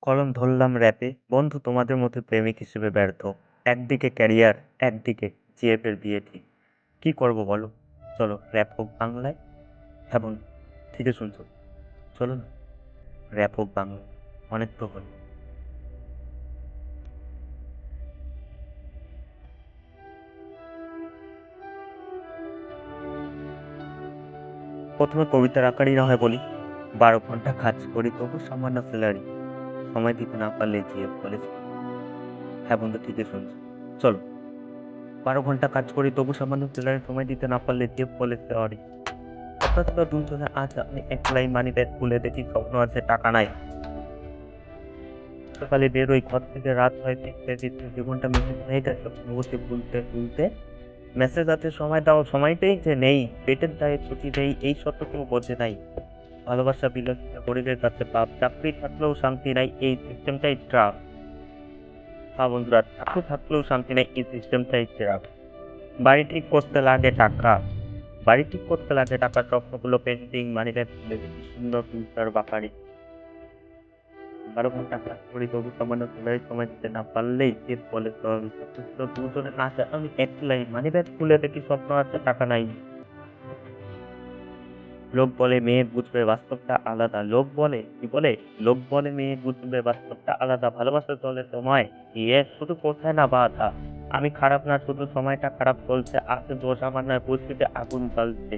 কলম ধরলাম র‍্যাপে, বন্ধু তোমাদের মতো প্রেমিক হিসেবে ব্যর্থ। একদিকে ক্যারিয়ার, একদিকে জিএফের বিয়ে ঠিক। কি করব বলো? চলো র‍্যাপ হোক বাংলায়। হ্যাঁ বন্ধু, ঠিকই শুনছো। চলো না, র‍্যাপ হোক বাংলায়। অনেক তো হলো। প্রথমে কবিতার আকারই না হয় বলি। ১২ ঘন্টা কাজ করি তবু সামান্য স্যালারি। সময় দিতে না পারলে জিএফ বলে হ্যাঁ বন্ধু, ঠিকই শুনছো। চলো, ১২ ঘন্টা কাজ করি তবু সামান্য স্যালারি, সময় দিতে না পারলে জিএফ বলে সরি। হঠাৎ করে দুজনে আজ আমি একলাই মানিব্যাগ খুলে দেখি স্বপ্ন আছে টাকা নাই। সকালে বেরোই ঘর থেকে, রাত হয় ফিরতে ফিরতে জীবনটা মিছিল হয়ে গেছে অনুভূতি ভুলতে ভুলতে। মেসেজ আছে সময় দাও, সময়টাই যে নেই। পেটের দায়ে ছুটি নেই, এই সত্য কেউ বোঝে নাই। ভালোবাসা বিলাসিতা গরিবের কাছে পাপ, চাকরি থাকলেও শান্তি নাই, এই সিস্টেমটাই ট্রাপ। হ্যাঁ বন্ধুরা, চাকরি থাকলেও শান্তি নাই, এই সিস্টেমটাই ট্রাপ। বাড়ি ঠিক করতে লাগে টাকা, বাড়ি ঠিক করতে লাগে টাকা, স্বপ্নগুলো পেন্টিং, মানিব্যাগ খুলে দেখি সুন্দর ফিউচার বাপারি। ১২ ঘন্টা কাজ করি তবু সামান্য স্যালারি, সময় দিতে না পারলেই চিপ বলে সরি। সত্যি ছিল দুজনে না চায় আমি একলাই মানিব্যাগ খুলে দেখি স্বপ্ন আছে টাকা নাই। লোক বলে মেয়ে বুঝবে বাস্তবটা আলাদা, লোক বলে কি বলে, লোক বলে মেয়ে বুঝবে বাস্তবটা আলাদা, ভালোবাসা চলে তোমায় ইয়ে শুধু কোথায় না বাধা। আমি খারাপ না, শুধু সময়টা খারাপ চলছে, আছে দোষ আমার নয়, পরিস্থিতি আগুন জ্বলছে।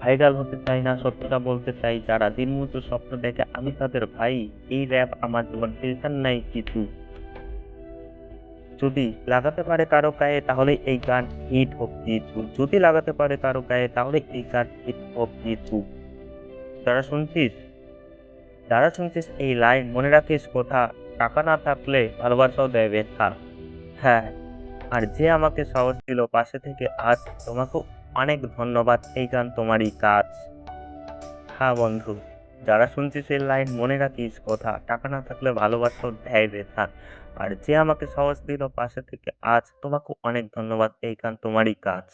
ভাইরাল হতে চাই না, সত্যটা বলতে চাই, যারা দিনমজুর স্বপ্ন দেখে আমি তাদের ভাই। এই র‍্যাপ আমার জীবন, ফিল্টার নাই কিছু। যদি লাগাতে পারে কারো গায়ে তাহলে এই গান হিট হোক কিছু, যদি লাগাতে পারে কারো গায়ে তাহলে এই গান হিট হোক কিছু। যারা শুনছিস, যারা শুনছিস এই লাইন মনে রাখিস কথা, টাকা না থাকলে ভালোবাসাও দেয় ব্যথা। হ্যাঁ, আর যে আমাকে সাহস দিল পাশে থেকে আজ, তোমাকেও অনেক ধন্যবাদ, এই গান তোমারই কাজ। হ্যাঁ বন্ধু, যারা শুনছিস এই লাইন মনে রাখিস কথা, টাকা না থাকলে ভালোবাসাও দেয় ব্যথা। আর যে আমাকে সাহস দিল পাশে থেকে আজ, তোমাকে অনেক ধন্যবাদ, এই গান তোমারই কাজ।